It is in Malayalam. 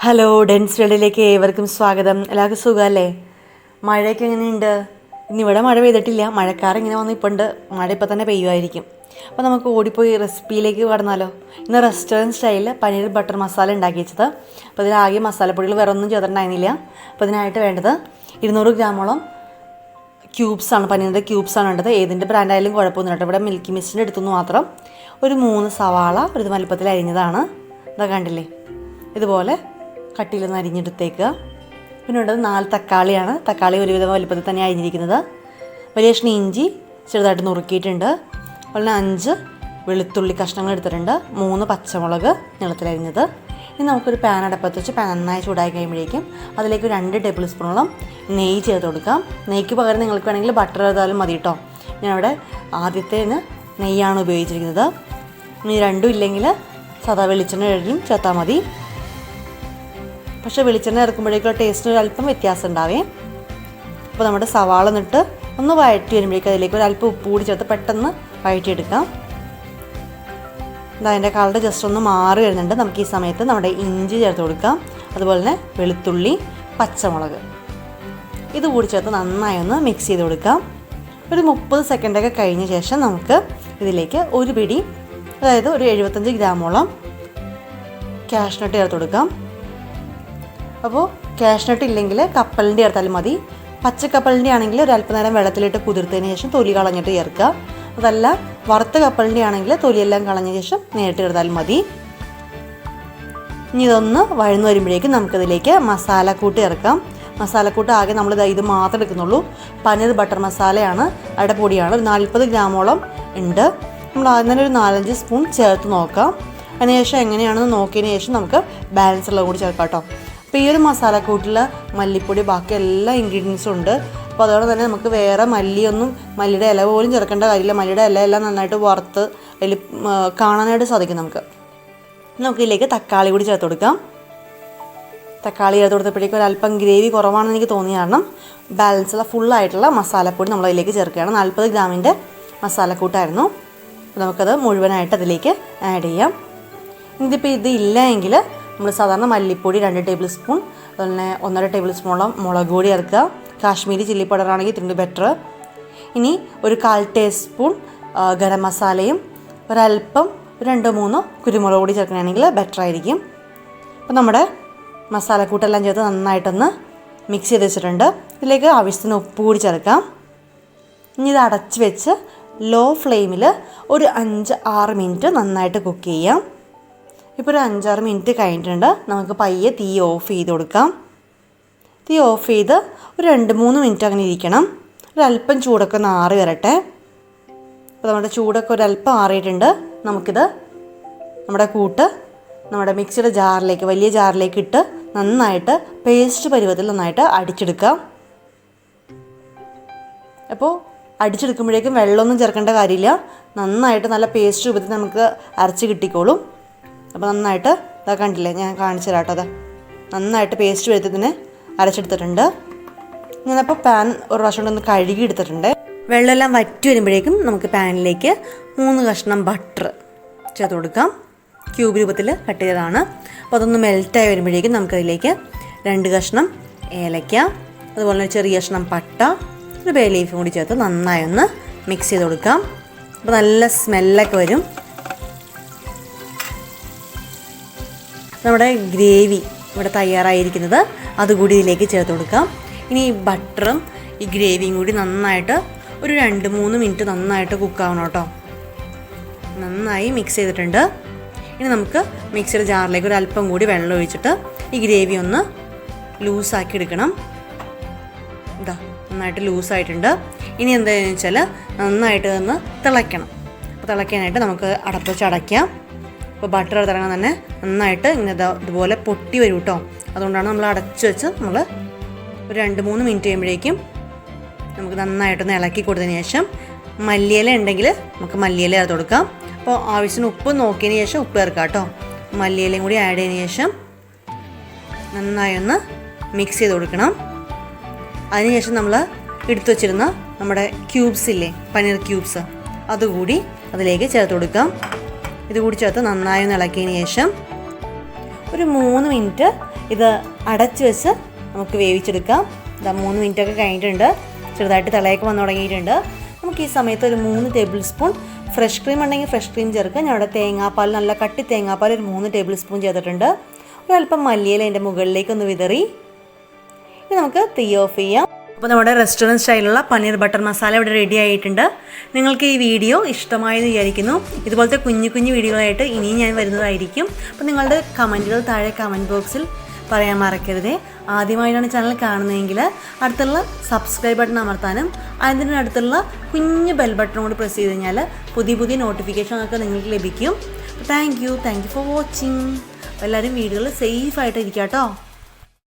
ഹലോ ഡെൻസ് വേൾഡിലേക്ക് ഏവർക്കും സ്വാഗതം. എല്ലാവർക്കും സുഖമല്ലേ? മഴയൊക്കെ എങ്ങനെയുണ്ട്? ഇന്നിവിടെ മഴ പെയ്തിട്ടില്ല, മഴക്കാർ ഇങ്ങനെ വന്ന് ഇപ്പോൾ ഉണ്ട്. മഴ ഇപ്പോൾ തന്നെ പെയ്യുമായിരിക്കും. അപ്പോൾ നമുക്ക് ഓടിപ്പോയി റെസിപ്പിയിലേക്ക് കടന്നാലോ? ഇന്ന് റെസ്റ്റോറൻറ്റ് സ്റ്റൈലിൽ പനീർ ബട്ടർ മസാല ഉണ്ടാക്കി വെച്ചത്. അപ്പോൾ ഇതിലാകെ മസാലപ്പൊടികൾ വേറെ ഒന്നും ചേർത്തിട്ടുണ്ടായിരുന്നില്ല. അപ്പോൾ ഇതിനായിട്ട് വേണ്ടത് 200 ഗ്രാമോളം ക്യൂബ്സാണ്, പനീറിൻ്റെ ക്യൂബ്സാണ് വേണ്ടത്. ഏതിൻ്റെ ബ്രാൻഡായാലും കുഴപ്പമൊന്നുമില്ല കേട്ടോ. ഇവിടെ മിൽക്കി മിസ്റ്റിൻ്റെ എടുത്തുനിന്ന് മാത്രം ഒരു 3 സവാള ഒരു വലുപ്പത്തിൽ അരിഞ്ഞതാണ്. ഇതാ കണ്ടില്ലേ, ഇതുപോലെ കട്ടിയിലൊന്ന് അരിഞ്ഞെടുത്തേക്കുക. പിന്നെ ഉള്ളത് 4 തക്കാളിയാണ്. തക്കാളി ഒരുവിധം വലുപ്പത്തിൽ തന്നെ അരിഞ്ഞിരിക്കുന്നത്. വലിയ കഷ്ണം ഇഞ്ചി ചെറുതായിട്ട് നുറുക്കിയിട്ടുണ്ട്. അതുപോലെ 5 വെളുത്തുള്ളി കഷ്ണങ്ങൾ എടുത്തിട്ടുണ്ട്. 3 പച്ചമുളക് നീളത്തിലരിഞ്ഞത്. ഇനി നമുക്കൊരു പാൻ അടപ്പത്ത് വെച്ച് പാൻ നന്നായി ചൂടായി കഴിയുമ്പോഴേക്കും അതിലേക്ക് 2 ടേബിൾ സ്പൂണോളം നെയ്യ് ചേർത്ത് കൊടുക്കാം. നെയ്ക്ക് പകരം നിങ്ങൾക്ക് വേണമെങ്കിൽ ബട്ടർ ചെയ്താലും മതി കേട്ടോ. ഞാനിവിടെ ആദ്യത്തേന് നെയ്യാണ് ഉപയോഗിച്ചിരിക്കുന്നത്. ഇനി രണ്ടും ഇല്ലെങ്കിൽ സാധാ വെളിച്ചെണ്ണ ചേർത്താൽ മതി. പക്ഷേ വെളിച്ചെണ്ണ ഇറക്കുമ്പോഴേക്കുള്ള ടേസ്റ്റിന് ഒരല്പം വ്യത്യാസം ഉണ്ടാവേ. അപ്പോൾ നമ്മുടെ സവാള എന്നിട്ട് ഒന്ന് വഴറ്റി വരുമ്പോഴേക്കും അതിലേക്ക് ഒരല്പം ഉപ്പ് കൂടി ചേർത്ത് പെട്ടെന്ന് വഴറ്റിയെടുക്കാം. അതിൻ്റെ കളർ ജസ്റ്റ് ഒന്ന് മാറി വരുന്നുണ്ട്. നമുക്ക് ഈ സമയത്ത് നമ്മുടെ ഇഞ്ചി ചേർത്ത് കൊടുക്കാം. അതുപോലെ തന്നെ വെളുത്തുള്ളി, പച്ചമുളക് ഇത് കൂടി ചേർത്ത് നന്നായി ഒന്ന് മിക്സ് ചെയ്ത് കൊടുക്കാം. ഒരു 30 സെക്കൻഡൊക്കെ കഴിഞ്ഞ ശേഷം നമുക്ക് ഇതിലേക്ക് ഒരു പിടി, അതായത് ഒരു 75 ഗ്രാമോളം കാഷ്നട്ട് ചേർത്ത് കൊടുക്കാം. അപ്പോൾ കാഷ്നട്ട് ഇല്ലെങ്കിൽ കപ്പലിൻ്റെ ചേർത്താലും മതി. പച്ചക്കപ്പലിൻ്റെ ആണെങ്കിൽ ഒരു അല്പനേരം വെള്ളത്തിലിട്ട് കുതിർത്തതിന് ശേഷം തൊലി കളഞ്ഞിട്ട് ചേർക്കുക. അതല്ല വറുത്ത കപ്പലിൻ്റെ ആണെങ്കിൽ തൊലിയെല്ലാം കളഞ്ഞ ശേഷം നേരിട്ട് ചേർത്താലും മതി. ഇനി ഇതൊന്ന് വഴന്നു വരുമ്പോഴേക്കും നമുക്കതിലേക്ക് മസാലക്കൂട്ട് ചേർക്കാം. മസാലക്കൂട്ട് ആകെ നമ്മൾ ഇത് മാത്രം എടുക്കുന്നുള്ളൂ. പനീർ ബട്ടർ മസാലയാണ്, അവിടെ പൊടിയാണ്. ഒരു 40 ഗ്രാമോളം ഉണ്ട്. നമ്മൾ ആദ്യം തന്നെ ഒരു 4-5 സ്പൂൺ ചേർത്ത് നോക്കാം. അതിനുശേഷം എങ്ങനെയാണെന്ന് നോക്കിയതിന് ശേഷം നമുക്ക് ബാലൻസ് ഉള്ളത് കൂടി ചേർക്കാം കേട്ടോ. അപ്പോൾ ഈ ഒരു മസാലക്കൂട്ടിൽ മല്ലിപ്പൊടി ബാക്കി എല്ലാ ഇൻഗ്രീഡിയൻസും ഉണ്ട്. അപ്പോൾ അതുകൊണ്ട് തന്നെ നമുക്ക് വേറെ മല്ലിയുടെ ഇല പോലും ചേർക്കേണ്ട കാര്യമില്ല. മല്ലിയുടെ ഇല എല്ലാം നന്നായിട്ട് വറുത്ത് അതിൽ കാണാനായിട്ട് സാധിക്കും നമുക്കിതിലേക്ക് തക്കാളി കൂടി ചേർത്ത് കൊടുക്കാം. തക്കാളി ചേർത്ത് കൊടുത്തപ്പോഴേക്കും ഒരല്പം ഗ്രേവി കുറവാണെന്ന് എനിക്ക് തോന്നിയ കാരണം ബാലൻസുള്ള ഫുള്ളായിട്ടുള്ള മസാലപ്പൊടി നമ്മളതിലേക്ക് ചേർക്കുകയാണ്. 40 ഗ്രാമിൻ്റെ മസാലക്കൂട്ടായിരുന്നു. അപ്പോൾ നമുക്കത് മുഴുവനായിട്ട് അതിലേക്ക് ആഡ് ചെയ്യാം. ഇതിപ്പോൾ ഇതില്ല എങ്കിൽ നമ്മൾ സാധാരണ മല്ലിപ്പൊടി 2 ടേബിൾ സ്പൂൺ, അതുപോലെ 1.5 ടേബിൾ സ്പൂണോളം മുളക് പൊടി ചേർക്കുക. കാശ്മീരി ചില്ലി പൗഡർ ആണെങ്കിൽ ഇതിൻ്റെ ബെറ്റർ. ഇനി ഒരു 1/4 ടീസ്പൂൺ ഗരം മസാലയും ഒരല്പം 2-3 കുരുമുളക് പൊടി ചേർക്കുകയാണെങ്കിൽ ബെറ്റർ ആയിരിക്കും. അപ്പോൾ നമ്മുടെ മസാലക്കൂട്ടെല്ലാം ചേർത്ത് നന്നായിട്ടൊന്ന് മിക്സ് ചെയ്ത് വെച്ചിട്ടുണ്ട്. ഇതിലേക്ക് ആവശ്യത്തിന് ഉപ്പ് കൂടി ചേർക്കാം. ഇനി ഇത് അടച്ച് വെച്ച് ലോ ഫ്ലെയിമിൽ ഒരു 5-6 മിനിറ്റ് നന്നായിട്ട് കുക്ക് ചെയ്യാം. ഇപ്പോൾ ഒരു 5-6 മിനിറ്റ് കഴിഞ്ഞിട്ടുണ്ട്. നമുക്ക് പയ്യെ തീ ഓഫ് ചെയ്ത് കൊടുക്കാം. തീ ഓഫ് ചെയ്ത് ഒരു 2-3 മിനിറ്റ് അങ്ങനെ ഇരിക്കണം. ഒരല്പം ചൂടൊക്കെ ഒന്ന് ആറി വരട്ടെ. അപ്പോൾ നമ്മുടെ ചൂടൊക്കെ ഒരല്പം ആറിയിട്ടുണ്ട്. നമുക്കിത് നമ്മുടെ കൂട്ട് നമ്മുടെ മിക്സിയുടെ ജാറിലേക്ക്, വലിയ ജാറിലേക്ക് ഇട്ട് നന്നായിട്ട് പേസ്റ്റ് പരുവത്തിൽ നന്നായിട്ട് അടിച്ചെടുക്കാം. അപ്പോൾ അടിച്ചെടുക്കുമ്പോഴേക്കും വെള്ളമൊന്നും ചേർക്കേണ്ട കാര്യമില്ല. നന്നായിട്ട് നല്ല പേസ്റ്റ് രൂപത്തിൽ നമുക്ക് അരച്ച് കിട്ടിക്കോളും. അപ്പോൾ നന്നായിട്ട് ഇതാ കണ്ടില്ലേ, ഞാൻ കാണിച്ചു തരാം കേട്ടോ. അതാ നന്നായിട്ട് പേസ്റ്റ് വരുത്തതിന് അരച്ചെടുത്തിട്ടുണ്ട്. ഞാനപ്പോൾ പാൻ ഒരു പ്രാവശ്യം കൊണ്ടൊന്ന് കഴുകി എടുത്തിട്ടുണ്ട്. വെള്ളമെല്ലാം വറ്റി വരുമ്പോഴേക്കും നമുക്ക് പാനിലേക്ക് 3 കഷ്ണം ബട്ടർ ചേർത്ത് കൊടുക്കാം. ക്യൂബ് രൂപത്തിൽ കട്ട് ചെയ്തതാണ്. അപ്പോൾ അതൊന്ന് മെൽറ്റായി വരുമ്പോഴേക്കും നമുക്കതിലേക്ക് 2 കഷ്ണം ഏലയ്ക്ക, അതുപോലെ ഒരു ചെറിയ കഷ്ണം പട്ട, ഒരു ബേ ലീഫും കൂടി ചേർത്ത് നന്നായി ഒന്ന് മിക്സ് ചെയ്ത് കൊടുക്കാം. അപ്പോൾ നല്ല സ്മെല്ലൊക്കെ വരും. നമ്മുടെ ഗ്രേവി ഇവിടെ തയ്യാറായിരിക്കുന്നത് അതുകൂടി ഇതിലേക്ക് ചേർത്ത് കൊടുക്കാം. ഇനി ഈ ബട്ടറും ഈ ഗ്രേവിയും കൂടി നന്നായിട്ട് ഒരു 2-3 മിനിറ്റ് നന്നായിട്ട് കുക്കാവണം കേട്ടോ. നന്നായി മിക്സ് ചെയ്തിട്ടുണ്ട്. ഇനി നമുക്ക് മിക്സിയുടെ ജാറിലേക്ക് ഒരു അല്പം കൂടി വെള്ളം ഒഴിച്ചിട്ട് ഈ ഗ്രേവി ഒന്ന് ലൂസാക്കി എടുക്കണം. ഇതാ നന്നായിട്ട് ലൂസായിട്ടുണ്ട്. ഇനി എന്താണെന്ന് വെച്ചാൽ നന്നായിട്ട് ഒന്ന് തിളയ്ക്കണം. അപ്പോൾ തിളയ്ക്കാനായിട്ട് നമുക്ക് അടപ്പ് വെച്ച് അടയ്ക്കാം. അപ്പോൾ ബട്ടർ തിളങ്ങാൻ തന്നെ നന്നായിട്ട് ഇങ്ങനെ ഇതുപോലെ പൊട്ടി വരും കേട്ടോ. അതുകൊണ്ടാണ് നമ്മൾ അടച്ചു വെച്ച് നമ്മൾ ഒരു 2-3 മിനിറ്റ് കഴിയുമ്പോഴേക്കും നമുക്ക് നന്നായിട്ടൊന്ന് ഇളക്കി കൊടുത്തതിന് ശേഷം മല്ലിയില ഉണ്ടെങ്കിൽ നമുക്ക് മല്ലിയില ചേർത്ത് കൊടുക്കാം. അപ്പോൾ ആവശ്യത്തിന് ഉപ്പ് നോക്കിയതിന് ശേഷം ഉപ്പ് ചേർക്കാം കേട്ടോ. മല്ലിയിലയും കൂടി ആഡ് ചെയ്തതിന് ശേഷം നന്നായി ഒന്ന് മിക്സ് ചെയ്ത് കൊടുക്കണം. അതിനുശേഷം നമ്മൾ എടുത്തു വച്ചിരുന്ന നമ്മുടെ ക്യൂബ്സ് ഇല്ലേ, പനീർ ക്യൂബ്സ്, അതുകൂടി അതിലേക്ക് ചേർത്ത് കൊടുക്കാം. ഇതുകൂടി ചേർത്ത് നന്നായി ഒന്ന് ഇളക്കിയതിന് ശേഷം ഒരു 3 മിനിറ്റ് ഇത് അടച്ചു വെച്ച് നമുക്ക് വേവിച്ചെടുക്കാം. ഇതാ 3 മിനിറ്റൊക്കെ കഴിഞ്ഞിട്ടുണ്ട്. ചെറുതായിട്ട് തിളയൊക്കെ വന്നു തുടങ്ങിയിട്ടുണ്ട്. നമുക്ക് ഈ സമയത്ത് ഒരു 3 ടേബിൾ സ്പൂൺ ഫ്രഷ് ക്രീം ഉണ്ടെങ്കിൽ ഫ്രഷ് ക്രീം ചേർക്കുക. ഞാൻ ഇവിടെ തേങ്ങാപ്പാൽ, നല്ല കട്ടി തേങ്ങാപ്പാൽ ഒരു 3 ടേബിൾ സ്പൂൺ ചേർത്തിട്ടുണ്ട്. ഒരല്പം മല്ലിയില അതിൻ്റെ മുകളിലേക്കൊന്ന് വിതറി ഇനി നമുക്ക് തീ ഓഫ് ചെയ്യാം. അപ്പോൾ നമ്മുടെ റെസ്റ്റോറൻറ്റ് സ്റ്റൈലുള്ള പനീർ ബട്ടർ മസാല ഇവിടെ റെഡി ആയിട്ടുണ്ട്. നിങ്ങൾക്ക് ഈ വീഡിയോ ഇഷ്ടമായെന്ന് വിചാരിക്കുന്നു. ഇതുപോലത്തെ കുഞ്ഞു കുഞ്ഞു വീഡിയോകളായിട്ട് ഇനിയും ഞാൻ വരുന്നതായിരിക്കും. അപ്പോൾ നിങ്ങളുടെ കമൻറ്റുകൾ താഴെ കമൻറ്റ് ബോക്സിൽ പറയാൻ മറക്കരുതേ. ആദ്യമായിട്ടാണ് ചാനൽ കാണുന്നതെങ്കിൽ അടുത്തുള്ള സബ്സ്ക്രൈബ് ബട്ടൺ അമർത്താനും അതിനടുത്തുള്ള കുഞ്ഞ് ബെൽ ബട്ടൺ കൂടി പ്രസ് ചെയ്ത് കഴിഞ്ഞാൽ പുതിയ പുതിയ നോട്ടിഫിക്കേഷനൊക്കെ നിങ്ങൾക്ക് ലഭിക്കും. Thank you for watching. എല്ലാവരും വീഡിയോകൾ സേഫായിട്ട് ഇരിക്കാം കേട്ടോ.